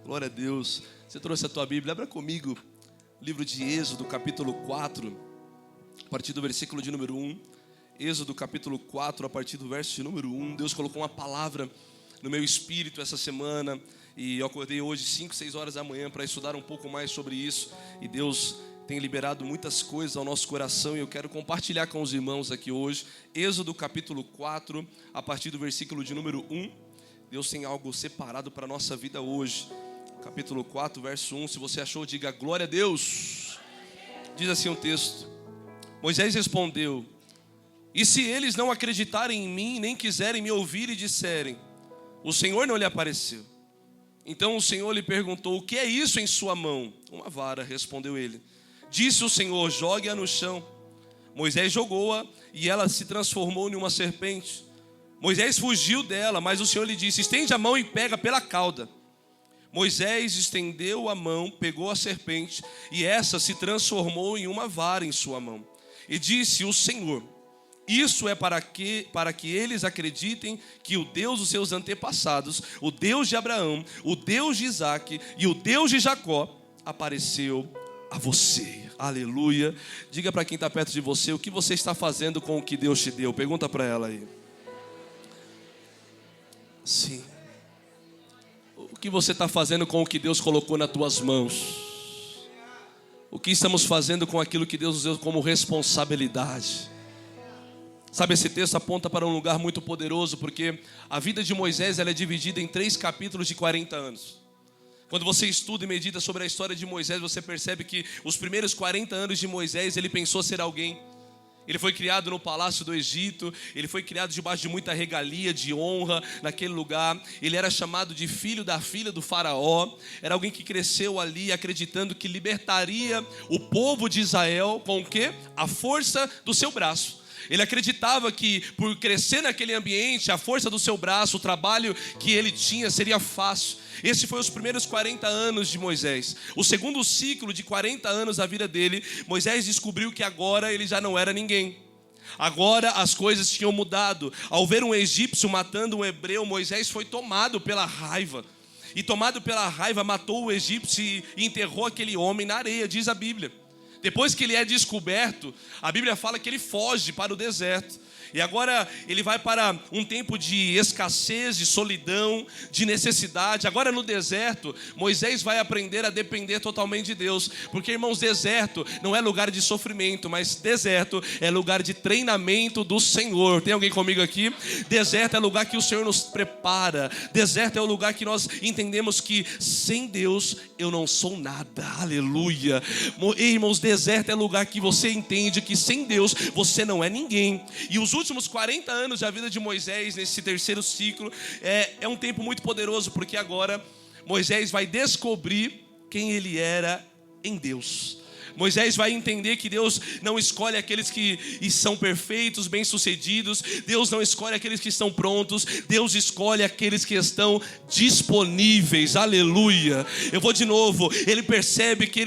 Glória a Deus. Você trouxe a tua Bíblia, abra comigo o livro de Êxodo, capítulo 4, a partir do versículo de número 1. Êxodo, capítulo 4, a partir do verso de número 1. Deus colocou uma palavra no meu espírito essa semana e eu acordei hoje 5, 6 horas da manhã para estudar um pouco mais sobre isso. E Deus tem liberado muitas coisas ao nosso coração e eu quero compartilhar com os irmãos aqui hoje. Êxodo, capítulo 4, a partir do versículo de número 1. Deus tem algo separado para a nossa vida hoje. Capítulo 4, verso 1, se você achou, diga glória a Deus. Diz assim o texto: Moisés respondeu: e se eles não acreditarem em mim, nem quiserem me ouvir e disserem, o Senhor não lhe apareceu? Então o Senhor lhe perguntou: o que é isso em sua mão? Uma vara, respondeu ele. Disse o Senhor: jogue-a no chão. Moisés jogou-a e ela se transformou em uma serpente. Moisés fugiu dela, mas o Senhor lhe disse: estende a mão e pega pela cauda. Moisés estendeu a mão, pegou a serpente, e essa se transformou em uma vara em sua mão. E disse o Senhor: isso é para que eles acreditem que o Deus dos seus antepassados, o Deus de Abraão, o Deus de Isaque e o Deus de Jacó, apareceu a você. Aleluia. Diga para quem está perto de você: o que você está fazendo com o que Deus te deu? Pergunta para ela aí. Sim. O que você está fazendo com o que Deus colocou nas tuas mãos? O que estamos fazendo com aquilo que Deus nos deu como responsabilidade? Sabe, esse texto aponta para um lugar muito poderoso, porque a vida de Moisés ela é dividida em 3 capítulos de 40 anos. Quando você estuda e medita sobre a história de Moisés, você percebe que os primeiros 40 anos de Moisés, ele pensou ser alguém. Ele foi criado no palácio do Egito, ele foi criado debaixo de muita regalia, de honra naquele lugar. Ele era chamado de filho da filha do faraó. Era alguém que cresceu ali acreditando que libertaria o povo de Israel com o quê? A força do seu braço. Ele acreditava que por crescer naquele ambiente, a força do seu braço, o trabalho que ele tinha seria fácil. Esse foi os primeiros 40 anos de Moisés. O segundo ciclo de 40 anos da vida dele, Moisés descobriu que agora ele já não era ninguém. Agora as coisas tinham mudado. Ao ver um egípcio matando um hebreu, Moisés foi tomado pela raiva. E tomado pela raiva, matou o egípcio e enterrou aquele homem na areia, diz a Bíblia. Depois que ele é descoberto, a Bíblia fala que ele foge para o deserto. E agora ele vai para um tempo de escassez, de solidão, de necessidade. Agora no deserto, Moisés vai aprender a depender totalmente de Deus. Porque, irmãos, deserto não é lugar de sofrimento, mas deserto é lugar de treinamento do Senhor. Tem alguém comigo aqui? Deserto é lugar que o Senhor nos prepara. Deserto é o lugar que nós entendemos que sem Deus eu não sou nada. Aleluia. Irmãos, deserto é lugar que você entende que sem Deus você não é ninguém. E os últimos 40 anos da vida de Moisés, nesse terceiro ciclo, é um tempo muito poderoso, porque agora Moisés vai descobrir quem ele era em Deus. Moisés vai entender que Deus não escolhe aqueles que são perfeitos, bem-sucedidos. Deus não escolhe aqueles que estão prontos. Deus escolhe aqueles que estão disponíveis. Aleluia. Eu vou de novo. Ele percebe que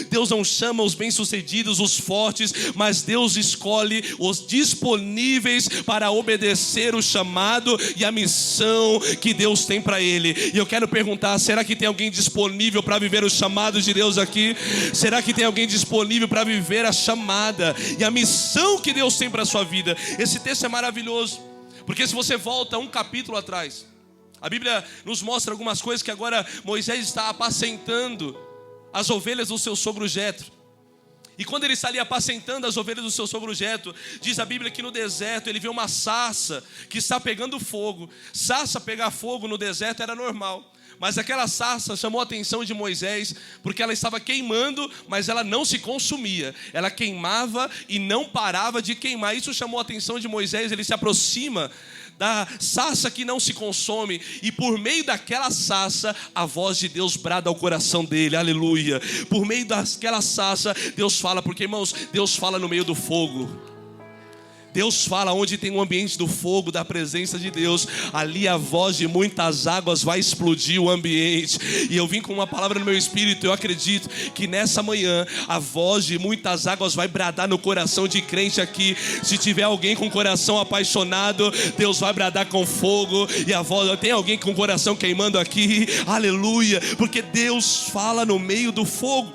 Deus não chama os bem-sucedidos, os fortes, mas Deus escolhe os disponíveis para obedecer o chamado e a missão que Deus tem para ele. E eu quero perguntar: será que tem alguém disponível para viver o chamado de Deus aqui? Será que tem alguém disponível para viver a chamada e a missão que Deus tem para a sua vida? Esse texto é maravilhoso, porque se você volta um capítulo atrás, a Bíblia nos mostra algumas coisas que agora Moisés está apacentando as ovelhas do seu sogro Jetro. E quando ele está ali apacentando as ovelhas do seu sogro Jetro, diz a Bíblia que no deserto ele vê uma sarça que está pegando fogo. Sarça pegar fogo no deserto era normal, mas aquela sarça chamou a atenção de Moisés, porque ela estava queimando, mas ela não se consumia. Ela queimava e não parava de queimar. Isso chamou a atenção de Moisés. Ele se aproxima da sarça que não se consome, e por meio daquela sarça, a voz de Deus brada ao coração dele. Aleluia. Por meio daquela sarça, Deus fala, porque, irmãos, Deus fala no meio do fogo. Deus fala, onde tem um ambiente do fogo, da presença de Deus, ali a voz de muitas águas vai explodir o ambiente. E eu vim com uma palavra no meu espírito. Eu acredito que nessa manhã a voz de muitas águas vai bradar no coração de crente aqui. Se tiver alguém com o coração apaixonado, Deus vai bradar com fogo. E a voz, tem alguém com o coração queimando aqui? Aleluia, porque Deus fala no meio do fogo.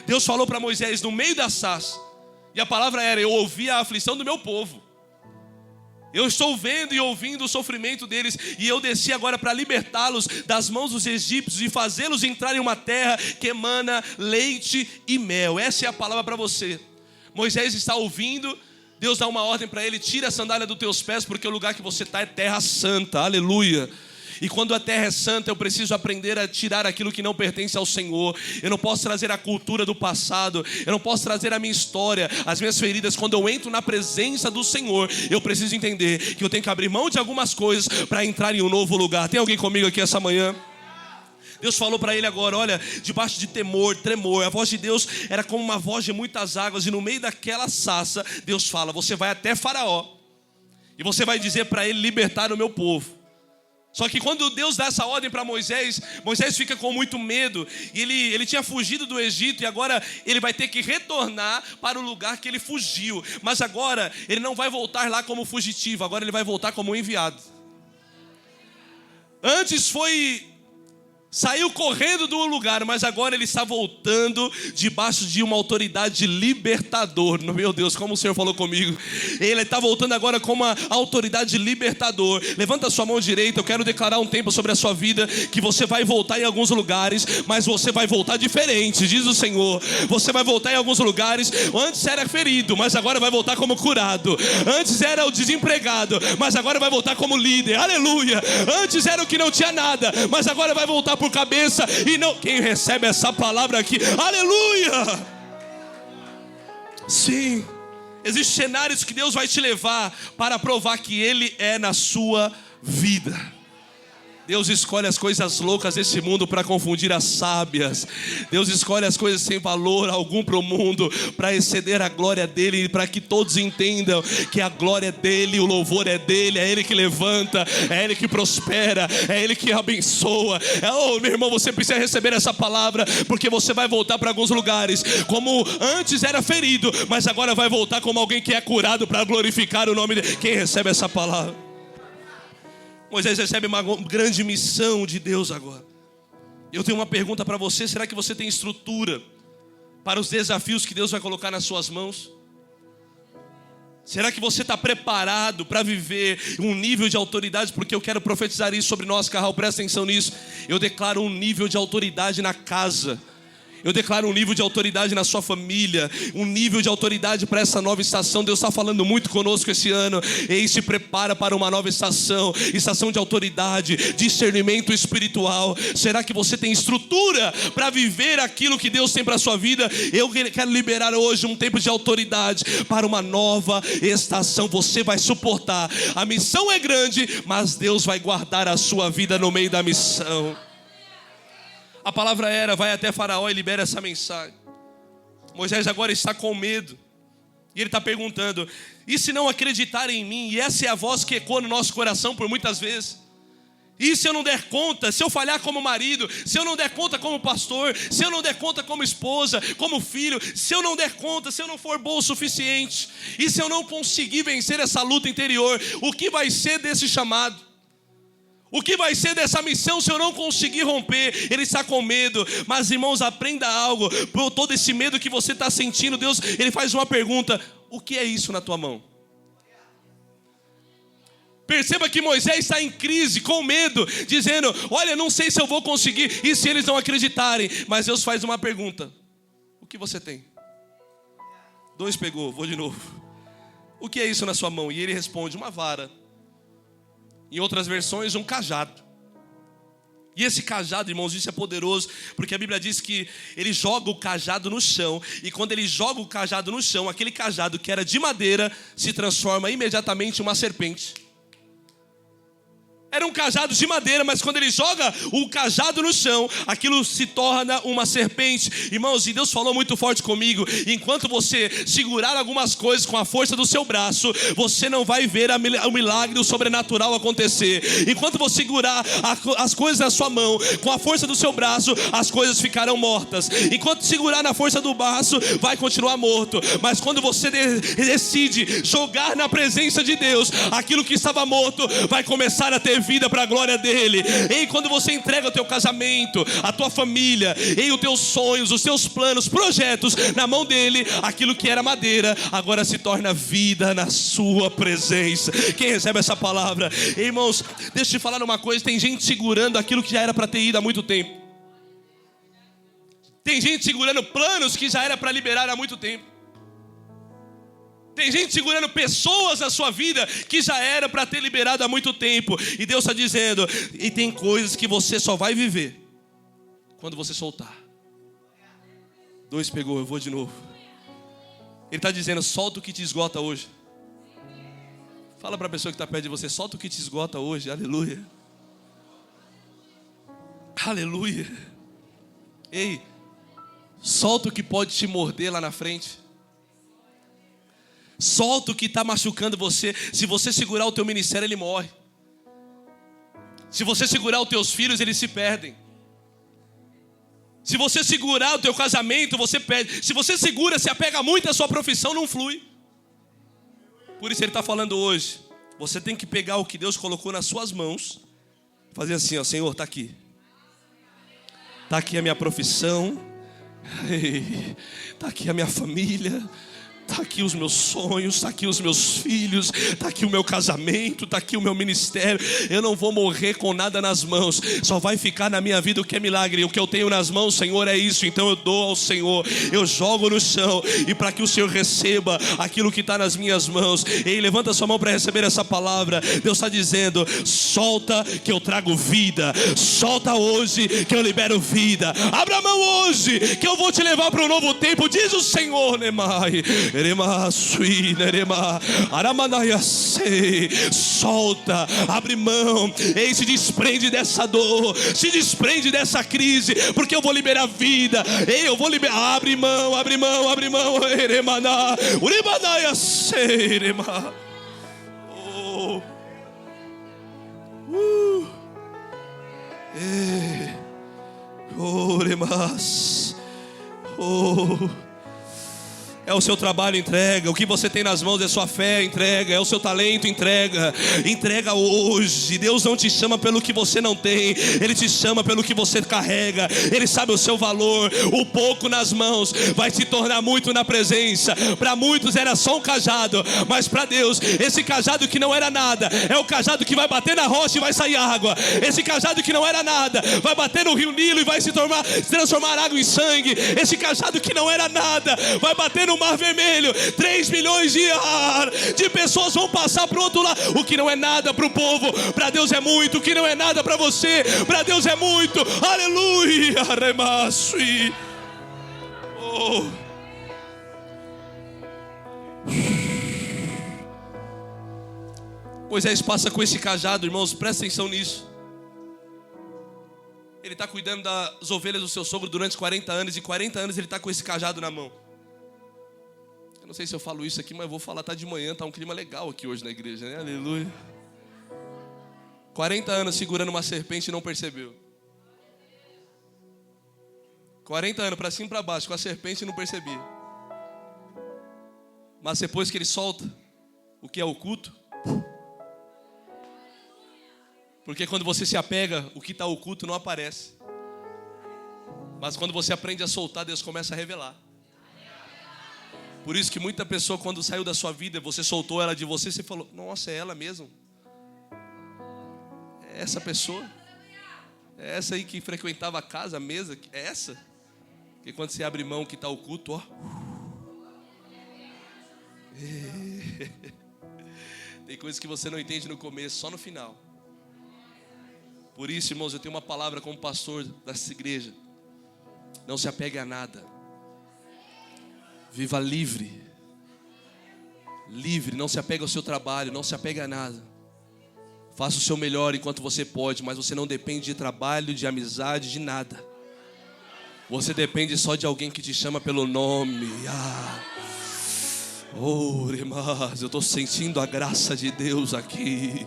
Deus falou para Moisés no meio da sarça. E a palavra era: eu ouvi a aflição do meu povo. Eu estou vendo e ouvindo o sofrimento deles. E eu desci agora para libertá-los das mãos dos egípcios e fazê-los entrar em uma terra que emana leite e mel. Essa é a palavra para você. Moisés está ouvindo. Deus dá uma ordem para ele: tira a sandália dos teus pés, porque o lugar que você está é terra santa. Aleluia. E quando a terra é santa, eu preciso aprender a tirar aquilo que não pertence ao Senhor. Eu não posso trazer a cultura do passado. Eu não posso trazer a minha história, as minhas feridas. Quando eu entro na presença do Senhor, eu preciso entender que eu tenho que abrir mão de algumas coisas para entrar em um novo lugar. Tem alguém comigo aqui essa manhã? Deus falou para ele agora: olha, debaixo de temor, tremor. A voz de Deus era como uma voz de muitas águas. E no meio daquela sarça, Deus fala: você vai até Faraó e você vai dizer para ele libertar o meu povo. Só que quando Deus dá essa ordem para Moisés, Moisés fica com muito medo. E ele tinha fugido do Egito e agora ele vai ter que retornar para o lugar que ele fugiu. Mas agora ele não vai voltar lá como fugitivo, agora ele vai voltar como enviado. Antes saiu correndo do lugar, mas agora ele está voltando debaixo de uma autoridade libertador. Meu Deus, como o Senhor falou comigo. Ele está voltando agora com uma autoridade libertador. Levanta a sua mão direita. Eu quero declarar um tempo sobre a sua vida, que você vai voltar em alguns lugares, mas você vai voltar diferente, diz o Senhor. Você vai voltar em alguns lugares. Antes era ferido, mas agora vai voltar como curado. Antes era o desempregado, mas agora vai voltar como líder. Aleluia. Antes era o que não tinha nada, mas agora vai voltar por cabeça. E não, quem recebe essa palavra aqui, aleluia. Sim, existem cenários que Deus vai te levar para provar que Ele é na sua vida. Deus escolhe as coisas loucas desse mundo para confundir as sábias. Deus escolhe as coisas sem valor algum para o mundo, para exceder a glória dEle, e para que todos entendam que a glória é dEle, o louvor é dEle. É Ele que levanta, é Ele que prospera, é Ele que abençoa. Oh, meu irmão, você precisa receber essa palavra, porque você vai voltar para alguns lugares como antes era ferido, mas agora vai voltar como alguém que é curado para glorificar o nome dEle. Quem recebe essa palavra? Moisés recebe uma grande missão de Deus agora. Eu tenho uma pergunta para você: será que você tem estrutura para os desafios que Deus vai colocar nas suas mãos? Será que você está preparado para viver um nível de autoridade? Porque eu quero profetizar isso sobre nós, Carral, presta atenção nisso. Eu declaro um nível de autoridade na casa. Eu declaro um nível de autoridade na sua família, um nível de autoridade para essa nova estação. Deus está falando muito conosco esse ano. Ei, se prepara para uma nova estação de autoridade, discernimento espiritual. Será que você tem estrutura para viver aquilo que Deus tem para a sua vida? Eu quero liberar hoje um tempo de autoridade para uma nova estação. Você vai suportar. A missão é grande, mas Deus vai guardar a sua vida no meio da missão. A palavra era: vai até Faraó e libera essa mensagem. Moisés agora está com medo. E ele está perguntando: e se não acreditarem em mim? E essa é a voz que ecoa no nosso coração por muitas vezes. E se eu não der conta? Se eu falhar como marido? Se eu não der conta como pastor? Se eu não der conta como esposa? Como filho? Se eu não der conta? Se eu não for bom o suficiente? E se eu não conseguir vencer essa luta interior? O que vai ser desse chamado? O que vai ser dessa missão se eu não conseguir romper? Ele está com medo. Mas, irmãos, aprenda algo. Por todo esse medo que você está sentindo, Deus, Ele faz uma pergunta: o que é isso na tua mão? Perceba que Moisés está em crise, com medo, dizendo: olha, não sei se eu vou conseguir. E se eles não acreditarem? Mas Deus faz uma pergunta: o que você tem? 2 pegou, vou de novo. O que é isso na sua mão? E ele responde: uma vara. Em outras versões, um cajado. E esse cajado, irmãos, isso é poderoso, porque a Bíblia diz que ele joga o cajado no chão. E quando ele joga o cajado no chão, aquele cajado que era de madeira se transforma imediatamente em uma serpente. Era um cajado de madeira, mas quando ele joga o cajado no chão, aquilo se torna uma serpente. Irmãos, e Deus falou muito forte comigo: enquanto você segurar algumas coisas com a força do seu braço, você não vai ver o milagre, o sobrenatural acontecer. Enquanto você segurar as coisas na sua mão, com a força do seu braço, as coisas ficarão mortas. Enquanto segurar na força do braço, vai continuar morto. Mas quando você decide jogar na presença de Deus, aquilo que estava morto vai começar a ter vida para a glória dele. E quando você entrega o teu casamento, a tua família, e os teus sonhos, os teus planos, projetos na mão dele, aquilo que era madeira agora se torna vida na sua presença. Quem recebe essa palavra? Irmãos, deixa eu te falar uma coisa: tem gente segurando aquilo que já era para ter ido há muito tempo. Tem gente segurando planos que já era para liberar há muito tempo. Tem gente segurando pessoas na sua vida que já era para ter liberado há muito tempo. E Deus está dizendo: e tem coisas que você só vai viver quando você soltar. 2 pegou, eu vou de novo. Ele está dizendo: solta o que te esgota hoje. Fala para a pessoa que está perto de você: solta o que te esgota hoje. Aleluia. Aleluia. Ei, solta o que pode te morder lá na frente. Solta o que está machucando você. Se você segurar o teu ministério, ele morre. Se você segurar os teus filhos, eles se perdem. Se você segurar o teu casamento, você perde. Se você segura, se apega muito à sua profissão, não flui. Por isso ele está falando hoje: você tem que pegar o que Deus colocou nas suas mãos, fazer assim, ó: Senhor, está aqui. Está aqui a minha profissão, está aqui a minha família, está aqui os meus sonhos, está aqui os meus filhos, está aqui o meu casamento, está aqui o meu ministério. Eu não vou morrer com nada nas mãos, só vai ficar na minha vida o que é milagre. O que eu tenho nas mãos, Senhor, é isso. Então eu dou ao Senhor, eu jogo no chão, e para que o Senhor receba aquilo que está nas minhas mãos. Ei, levanta sua mão para receber essa palavra. Deus está dizendo: solta que eu trago vida. Solta hoje que eu libero vida. Abra a mão hoje que eu vou te levar para um novo tempo, diz o Senhor. Solta, abre mão. Ei, se desprende dessa dor, se desprende dessa crise, porque eu vou liberar vida. Ei, eu vou liberar. Abre mão, abre mão, abre mão. É o seu trabalho, entrega. O que você tem nas mãos é sua fé, entrega. É o seu talento, entrega. Entrega hoje. Deus não te chama pelo que você não tem, Ele te chama pelo que você carrega. Ele sabe o seu valor. O pouco nas mãos vai se tornar muito na presença. Para muitos era só um cajado, mas para Deus, esse cajado que não era nada é o cajado que vai bater na rocha e vai sair água. Esse cajado que não era nada vai bater no rio Nilo e vai se transformar água em sangue. Esse cajado que não era nada vai bater no Mar Vermelho. 3 milhões de pessoas vão passar para o outro lado. O que não é nada para o povo, para Deus é muito. O que não é nada para você, para Deus é muito. Aleluia. Oh. Moisés passa com esse cajado, irmãos, presta atenção nisso. Ele está cuidando das ovelhas do seu sogro durante 40 anos. E 40 anos ele está com esse cajado na mão. Eu não sei se eu falo isso aqui, mas eu vou falar, tá de manhã, tá um clima legal aqui hoje na igreja, né? Aleluia. 40 anos segurando uma serpente e não percebeu. 40 anos para cima e para baixo com a serpente e não percebia. Mas depois que ele solta o que é oculto, porque quando você se apega, o que está oculto não aparece. Mas quando você aprende a soltar, Deus começa a revelar. Por isso que muita pessoa, quando saiu da sua vida, você soltou ela de você, você falou: nossa, é ela mesmo? É essa pessoa? É essa aí que frequentava a casa, a mesa? É essa? Porque quando você abre mão que está oculto, ó. Tem coisas que você não entende no começo, só no final. Por isso, irmãos, eu tenho uma palavra como pastor dessa igreja: não se apegue a nada. Viva livre. Livre, não se apegue ao seu trabalho, não se apegue a nada. Faça o seu melhor enquanto você pode, mas você não depende de trabalho, de amizade, de nada. Você depende só de alguém que te chama pelo nome. Mas eu estou sentindo a graça de Deus aqui.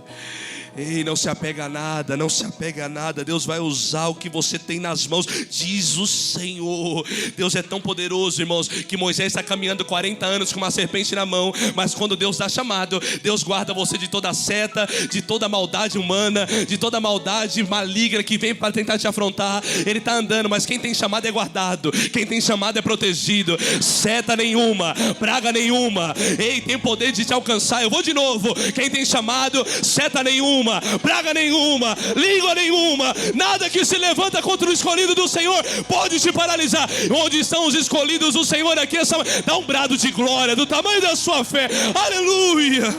Ei, não se apega a nada, não se apega a nada. Deus vai usar o que você tem nas mãos, diz o Senhor. Deus é tão poderoso, irmãos, que Moisés está caminhando 40 anos com uma serpente na mão, mas quando Deus dá chamado, Deus guarda você de toda seta, de toda maldade humana, de toda maldade maligna que vem para tentar te afrontar. Ele está andando, mas quem tem chamado é guardado, quem tem chamado é protegido. Seta nenhuma, praga nenhuma, ei, tem poder de te alcançar. Eu vou de novo, quem tem chamado, seta nenhuma, praga nenhuma, língua nenhuma, nada que se levanta contra o escolhido do Senhor pode te paralisar. Onde estão os escolhidos do Senhor aqui? Dá um brado de glória do tamanho da sua fé. Aleluia.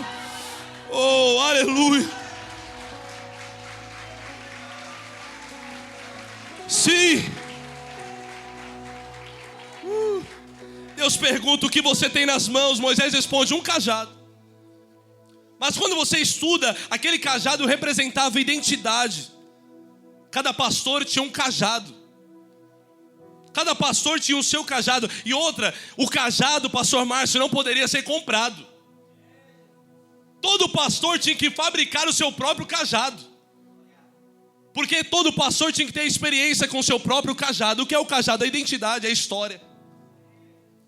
Oh, aleluia. Sim. Deus pergunta o que você tem nas mãos. Moisés responde: um cajado. Mas quando você estuda, aquele cajado representava identidade. Cada pastor tinha um cajado. Cada pastor tinha o seu cajado. E outra, o cajado, pastor Márcio, não poderia ser comprado. Todo pastor tinha que fabricar o seu próprio cajado. Porque todo pastor tinha que ter experiência com o seu próprio cajado. O que é o cajado? A identidade, a história.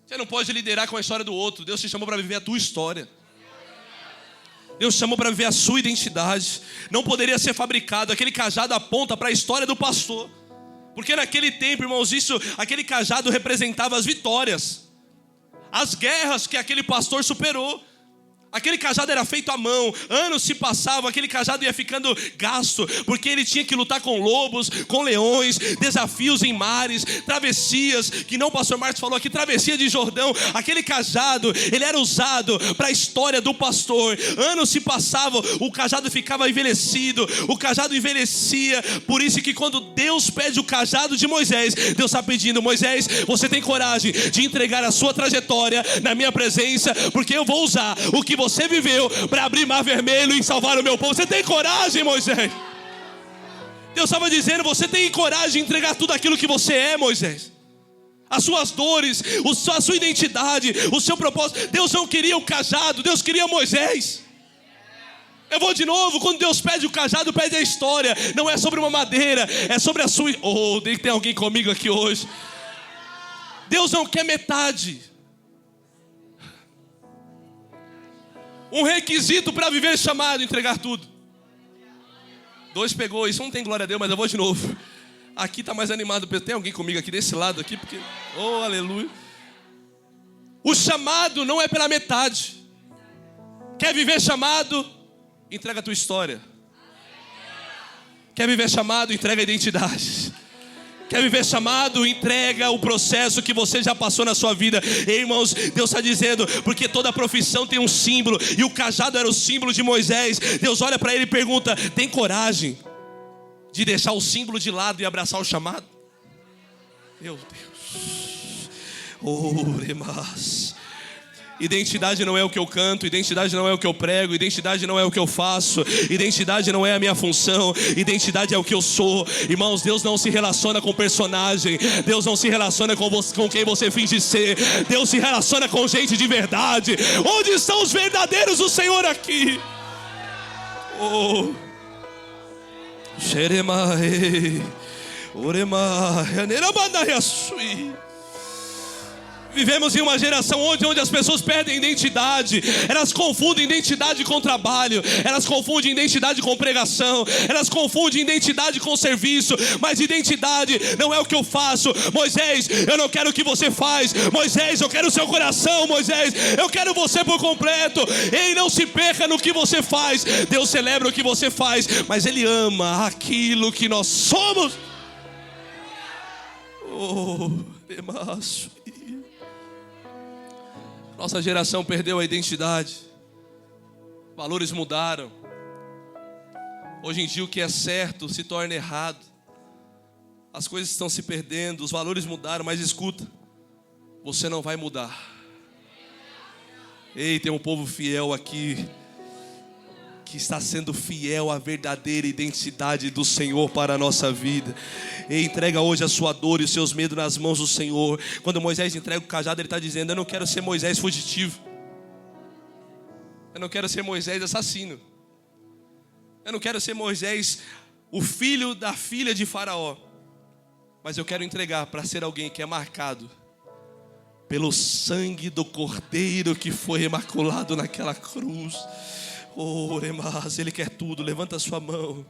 Você não pode liderar com a história do outro. Deus te chamou para viver a tua história. Deus chamou para viver a sua identidade. Não poderia ser fabricado. Aquele cajado aponta para a história do pastor. Porque naquele tempo, irmãos, aquele cajado representava as vitórias, as guerras que aquele pastor superou. Aquele cajado era feito à mão. Anos se passavam, aquele cajado ia ficando gasto, porque ele tinha que lutar com lobos, com leões, desafios em mares, travessias, que não o pastor Marcos falou aqui, travessia de Jordão. Aquele cajado, ele era usado para a história do pastor. Anos se passavam, o cajado ficava envelhecido, o cajado envelhecia. Por isso que quando Deus pede o cajado de Moisés, Deus está pedindo: Moisés, você tem coragem de entregar a sua trajetória na minha presença, porque eu vou usar o que você viveu para abrir mar vermelho e salvar o meu povo. Você tem coragem, Moisés? Deus estava dizendo: você tem coragem de entregar tudo aquilo que você é, Moisés? As suas dores, a sua identidade, o seu propósito. Deus não queria o cajado, Deus queria Moisés. Eu vou de novo, quando Deus pede o cajado, pede a história. Não é sobre uma madeira, é sobre a sua... Oh, tem que ter alguém comigo aqui hoje. Deus não quer metade. Um requisito para viver chamado: entregar tudo. 2 pegou, isso não tem glória a Deus, mas eu vou de novo. Aqui está mais animado. Tem alguém comigo aqui desse lado aqui? Porque, oh, aleluia. O chamado não é pela metade. Quer viver chamado? Entrega a tua história. Quer viver chamado? Entrega a identidade. Quer viver chamado? Entrega o processo que você já passou na sua vida. E, irmãos, Deus está dizendo, porque toda profissão tem um símbolo, e o cajado era o símbolo de Moisés. Deus olha para ele e pergunta: tem coragem de deixar o símbolo de lado e abraçar o chamado? Meu Deus. Oremas. Identidade não é o que eu canto, identidade não é o que eu prego, identidade não é o que eu faço, identidade não é a minha função, identidade é o que eu sou. Irmãos, Deus não se relaciona com personagem, Deus não se relaciona com quem você finge ser, Deus se relaciona com gente de verdade. Onde estão os verdadeiros do Senhor aqui? Oh, Xeremae, Oremae, Nerabandaiasui. Vivemos em uma geração onde as pessoas perdem identidade. Elas confundem identidade com trabalho, elas confundem identidade com pregação, elas confundem identidade com serviço. Mas identidade não é o que eu faço. Moisés, eu não quero o que você faz. Moisés, eu quero o seu coração. Moisés, eu quero você por completo. Ei, não se perca no que você faz. Deus celebra o que você faz, mas Ele ama aquilo que nós somos. Oh, demais. Nossa geração perdeu a identidade. Valores mudaram. Hoje em dia o que é certo se torna errado. As coisas estão se perdendo, os valores mudaram, mas escuta, você não vai mudar. Ei, tem um povo fiel aqui, que está sendo fiel à verdadeira identidade do Senhor para a nossa vida. E entrega hoje a sua dor e os seus medos nas mãos do Senhor. Quando Moisés entrega o cajado, ele está dizendo: eu não quero ser Moisés fugitivo. Eu não quero ser Moisés assassino. Eu não quero ser Moisés, o filho da filha de Faraó. Mas eu quero entregar para ser alguém que é marcado pelo sangue do Cordeiro que foi imaculado naquela cruz. Oh, Remas, Ele quer tudo. Levanta a sua mão.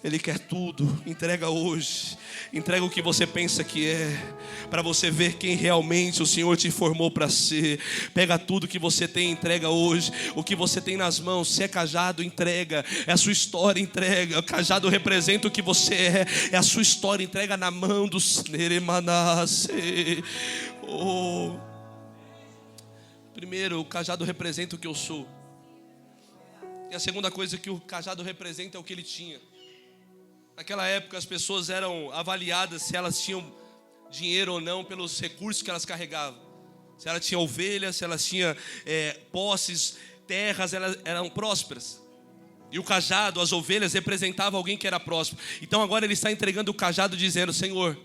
Ele quer tudo. Entrega hoje. Entrega o que você pensa que é, para você ver quem realmente o Senhor te formou para ser. Pega tudo que você tem, entrega hoje. O que você tem nas mãos, se é cajado, entrega. É a sua história, entrega. O cajado representa o que você é a sua história, entrega na mão do Neremanase. Oh. Primeiro, o cajado representa o que eu sou. E a segunda coisa que o cajado representa é o que ele tinha. Naquela época as pessoas eram avaliadas se elas tinham dinheiro ou não pelos recursos que elas carregavam. Se elas tinham ovelhas, se elas tinham posses, terras, elas eram prósperas. E o cajado, as ovelhas, representavam alguém que era próspero. Então agora ele está entregando o cajado dizendo: Senhor,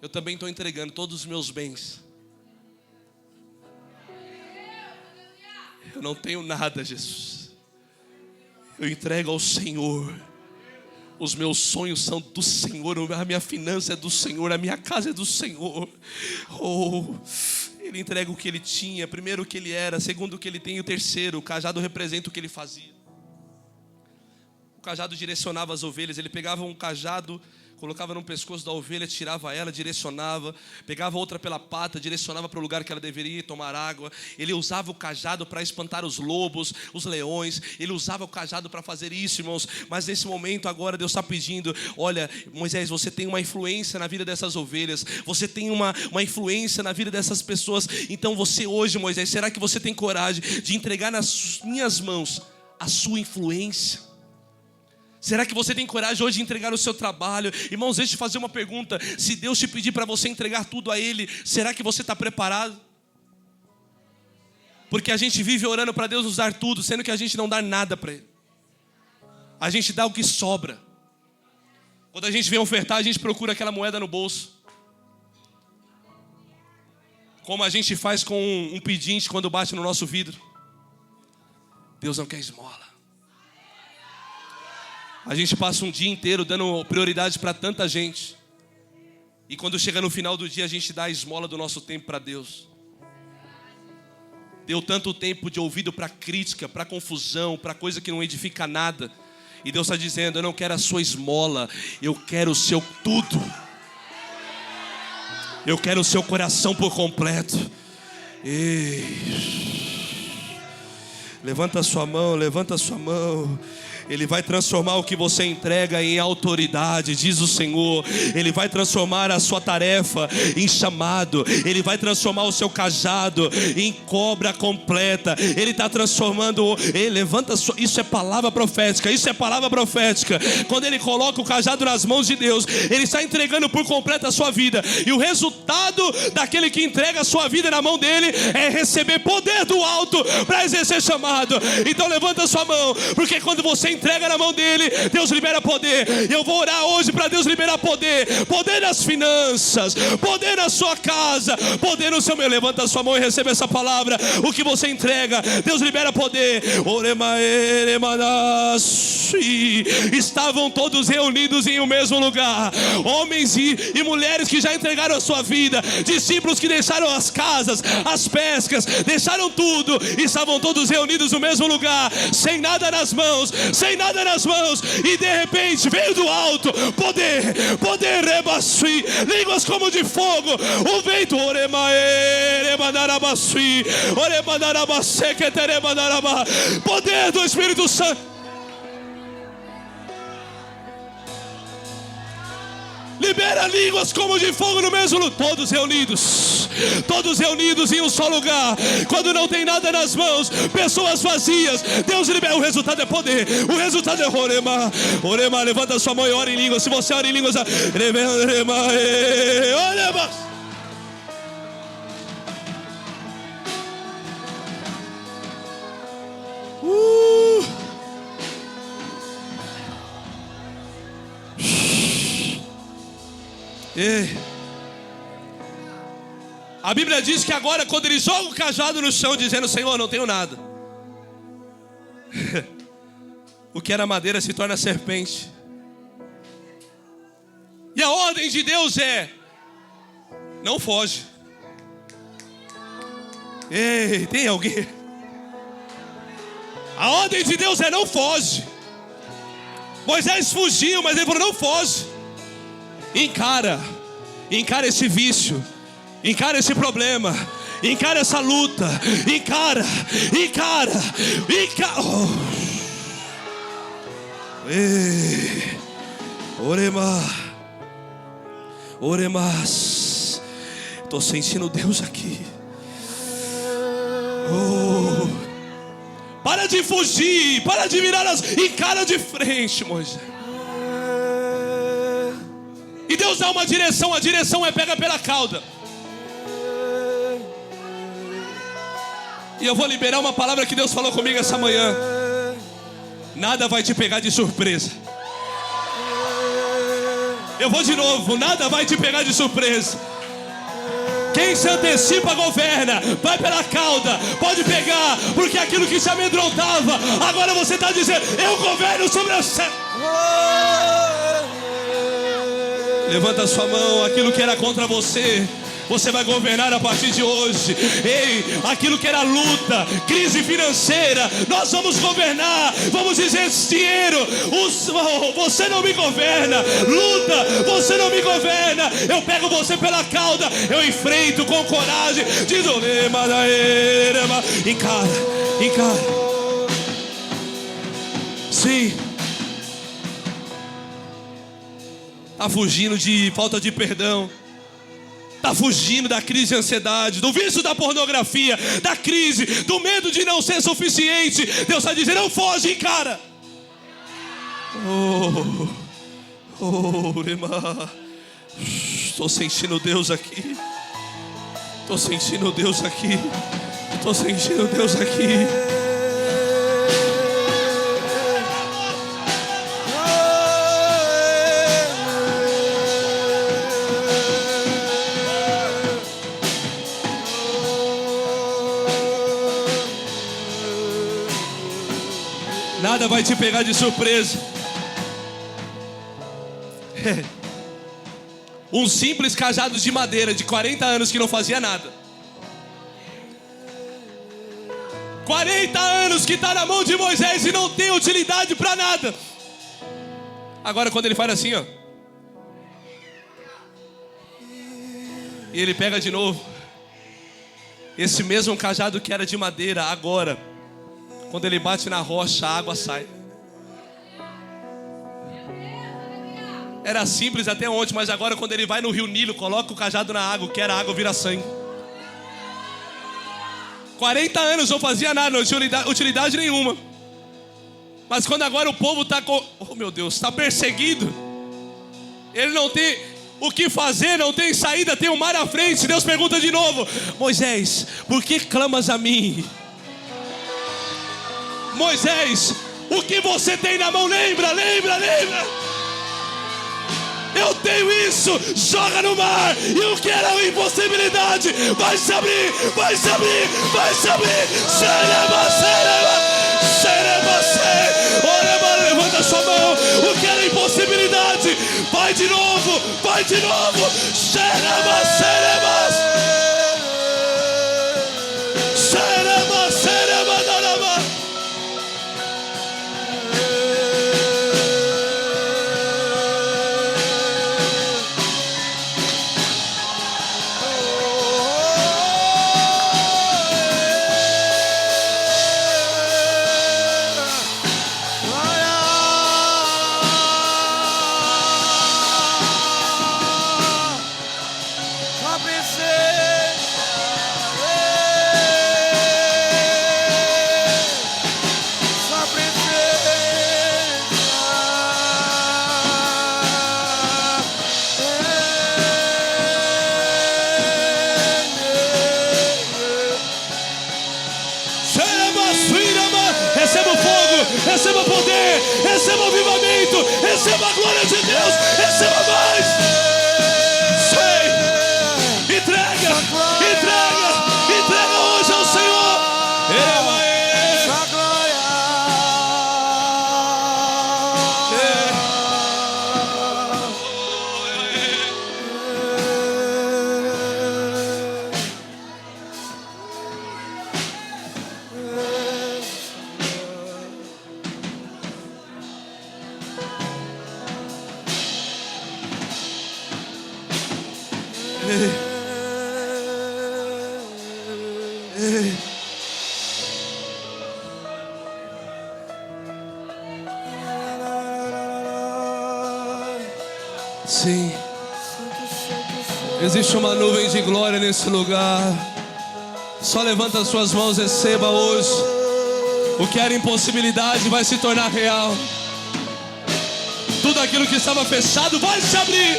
eu também estou entregando todos os meus bens. Eu não tenho nada, Jesus. Eu entrego ao Senhor. Os meus sonhos são do Senhor, a minha finança é do Senhor, a minha casa é do Senhor. Oh, ele entrega o que ele tinha, primeiro o que ele era, segundo o que ele tem, e o terceiro, o cajado representa o que ele fazia. O cajado direcionava as ovelhas. Ele pegava um cajado, colocava no pescoço da ovelha, tirava ela, direcionava, pegava outra pela pata, direcionava para o lugar que ela deveria ir tomar água. Ele usava o cajado para espantar os lobos, os leões. Ele usava o cajado para fazer isso, irmãos. Mas nesse momento agora Deus está pedindo: olha, Moisés, você tem uma influência na vida dessas ovelhas, você tem uma influência na vida dessas pessoas. Então você hoje, Moisés, será que você tem coragem de entregar nas minhas mãos a sua influência? Será que você tem coragem hoje de entregar o seu trabalho? Irmãos, deixa eu te fazer uma pergunta. Se Deus te pedir para você entregar tudo a Ele, será que você está preparado? Porque a gente vive orando para Deus nos dar tudo, sendo que a gente não dá nada para Ele. A gente dá o que sobra. Quando a gente vem ofertar, a gente procura aquela moeda no bolso. Como a gente faz com um pedinte quando bate no nosso vidro. Deus não quer esmola. A gente passa um dia inteiro dando prioridade para tanta gente. E quando chega no final do dia, a gente dá a esmola do nosso tempo para Deus. Deu tanto tempo de ouvido para crítica, para confusão, para coisa que não edifica nada. E Deus está dizendo: eu não quero a sua esmola, eu quero o seu tudo. Eu quero o seu coração por completo. Levanta a sua mão, levanta a sua mão. Ele vai transformar o que você entrega em autoridade, diz o Senhor. Ele vai transformar a sua tarefa em chamado. Ele vai transformar o seu cajado em cobra completa. Ele está transformando. Levanta isso é palavra profética. Isso é palavra profética. Quando ele coloca o cajado nas mãos de Deus, ele está entregando por completo a sua vida. E o resultado daquele que entrega a sua vida na mão dele é receber poder do alto para exercer chamado. Então levanta a sua mão, porque quando você entrega na mão dele, Deus libera poder. E eu vou orar hoje para Deus liberar poder. Poder nas finanças, poder na sua casa, poder no seu meio. Levanta a sua mão e receba essa palavra. O que você entrega, Deus libera poder. Estavam todos reunidos em um mesmo lugar, homens e mulheres que já entregaram a sua vida, discípulos que deixaram as casas, as pescas, deixaram tudo, estavam todos reunidos no mesmo lugar, sem nada nas mãos, e de repente veio do alto poder, rebasui, línguas como de fogo, o vento, poder do Espírito Santo. Libera línguas como de fogo no mesmo lugar. Todos reunidos em um só lugar. Quando não tem nada nas mãos, pessoas vazias, Deus libera. O resultado é poder. O resultado é orema. Levanta sua mão e ora em línguas. Se você ora em línguas, Ei. A Bíblia diz que agora, quando ele joga o cajado no chão, dizendo: Senhor, não tenho nada. O que era madeira se torna serpente. E a ordem de Deus é: não foge. Ei, tem alguém? A ordem de Deus é: não foge. Moisés fugiu, mas ele falou: não foge. Encara esse vício, encara esse problema, encara essa luta, encara. Ei, oremas, estou sentindo Deus aqui. Para de fugir, para de virar encara de frente, Moisés. E Deus dá uma direção, a direção é pega pela cauda. E eu vou liberar uma palavra que Deus falou comigo essa manhã. Nada vai te pegar de surpresa. Eu vou de novo, nada vai te pegar de surpresa. Quem se antecipa governa. Vai pela cauda, pode pegar, porque aquilo que te amedrontava, agora você está dizendo: eu governo sobre a céu. Levanta a sua mão. Aquilo que era contra você, você vai governar a partir de hoje. Ei, aquilo que era luta, crise financeira, nós vamos governar. Vamos dizer: dinheiro, você não me governa. Luta, você não me governa. Eu pego você pela cauda, eu enfrento com coragem. Diz: encara. Sim. Está fugindo de falta de perdão. Está fugindo da crise de ansiedade, do vício da pornografia, da crise, do medo de não ser suficiente. Deus está dizendo: não foge, encara. Estou sentindo Deus aqui. Estou sentindo Deus aqui. Estou sentindo Deus aqui. Nada vai te pegar de surpresa. Um simples cajado de madeira de 40 anos que não fazia nada. 40 anos que está na mão de Moisés e não tem utilidade para nada. Agora quando ele faz assim, ó, e ele pega de novo, esse mesmo cajado que era de madeira, agora, quando ele bate na rocha, a água sai. Era simples até ontem, mas agora quando ele vai no rio Nilo, coloca o cajado na água, que era água, vira sangue. 40 anos não fazia nada, não tinha utilidade nenhuma. Mas quando agora o povo está oh meu Deus, está perseguido, ele não tem o que fazer, não tem saída, tem o mar à frente. Deus pergunta de novo: Moisés, por que clamas a mim? Moisés, o que você tem na mão? Lembra. Eu tenho isso, joga no mar. E o que era uma impossibilidade vai se abrir. Levanta a sua mão. O que era impossibilidade vai de novo. Receba o fogo, receba o poder, receba o avivamento, receba a glória de Deus, receba mais. Sim. Existe uma nuvem de glória nesse lugar. Só levanta as suas mãos, receba hoje. O que era impossibilidade vai se tornar real. Tudo aquilo que estava fechado vai se abrir.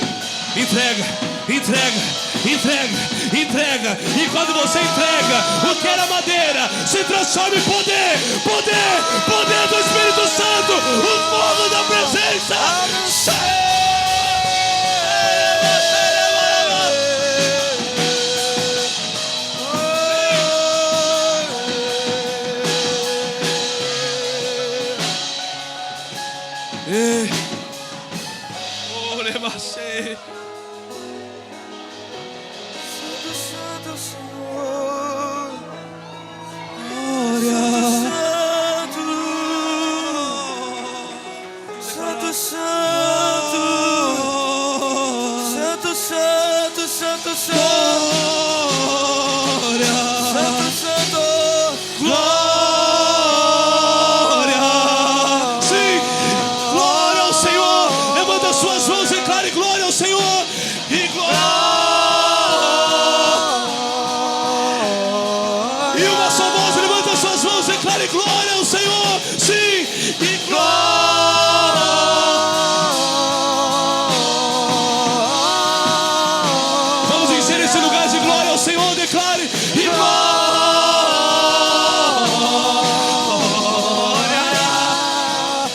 Entrega, entrega, entrega, entrega. E quando você entrega, o que era madeira se transforma em poder. Poder, poder do Espírito Santo. O fogo da presença. Santo Senhor, glória, Santo, Santo, Santo, Santo, Santo, glória, Santo, Santo, glória. Sim, glória ao Senhor. Levanta as suas mãos e declare glória ao Senhor. E glória. Declare glória ao Senhor, sim, e glória. Vamos encher esse lugar de glória ao Senhor, declare, e glória.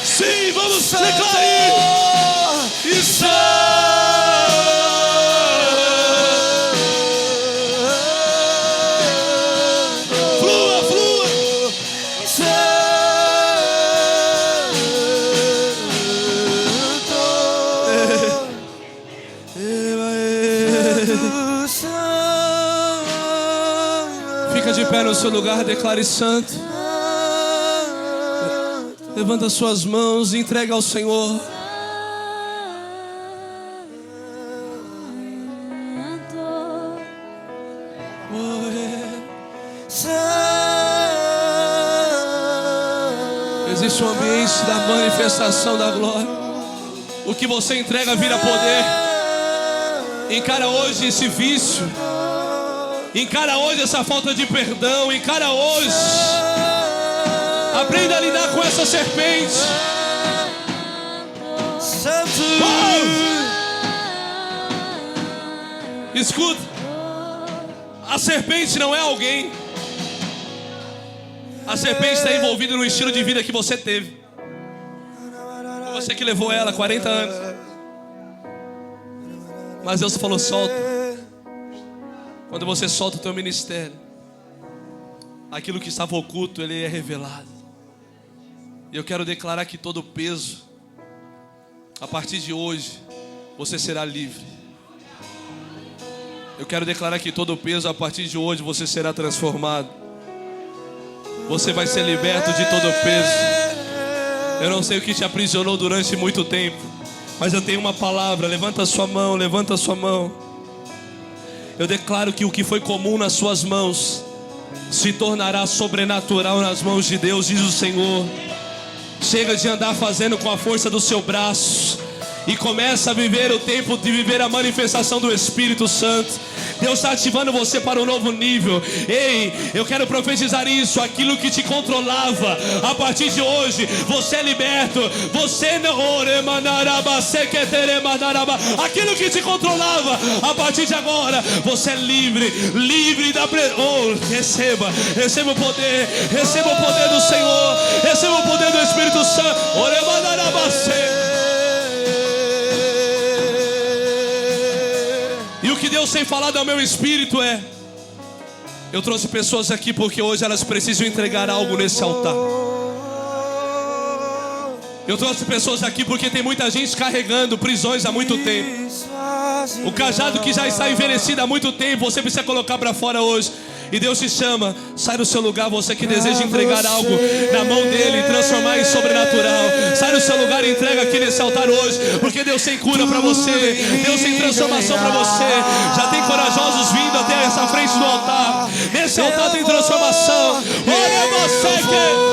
Sim, vamos declarar, e fica de pé no seu lugar, declare santo. Levanta suas mãos e entrega ao Senhor. Existe um ambiente da manifestação da glória. O que você entrega vira poder. Encara hoje esse vício. Encara hoje essa falta de perdão. Encara hoje. Aprenda a lidar com essa serpente. Escuta. A serpente não é alguém. A serpente está envolvida no estilo de vida que você teve. Foi você que levou ela 40 anos. Mas Deus falou, solta. Quando você solta o teu ministério, aquilo que estava oculto, ele é revelado. E eu quero declarar que todo peso, a partir de hoje, você será livre. Eu quero declarar que todo peso, a partir de hoje, você será transformado. Você vai ser liberto de todo peso. Eu não sei o que te aprisionou durante muito tempo, mas eu tenho uma palavra. Levanta a sua mão, levanta a sua mão. Eu declaro que o que foi comum nas suas mãos se tornará sobrenatural nas mãos de Deus, diz o Senhor. Chega de andar fazendo com a força do seu braço e começa a viver o tempo de viver a manifestação do Espírito Santo. Deus está ativando você para um novo nível. Ei, eu quero profetizar isso. Aquilo que te controlava, a partir de hoje, você é liberto. Você não... Aquilo que te controlava, a partir de agora, você é livre. Livre da... receba o poder. Receba o poder do Senhor. Receba o poder do Espírito Santo. E o que Deus tem falado ao meu espírito é: eu trouxe pessoas aqui porque hoje elas precisam entregar algo nesse altar. Eu trouxe pessoas aqui porque tem muita gente carregando prisões há muito tempo. O cajado que já está envelhecido há muito tempo, você precisa colocar para fora hoje. E Deus te chama, sai do seu lugar, você que deseja entregar algo na mão dele e transformar em sobrenatural. Sai do seu lugar e entrega aqui nesse altar hoje, porque Deus tem cura para você, Deus tem transformação para você. Já tem corajosos vindo até essa frente do altar. Nesse altar tem transformação. Olha você que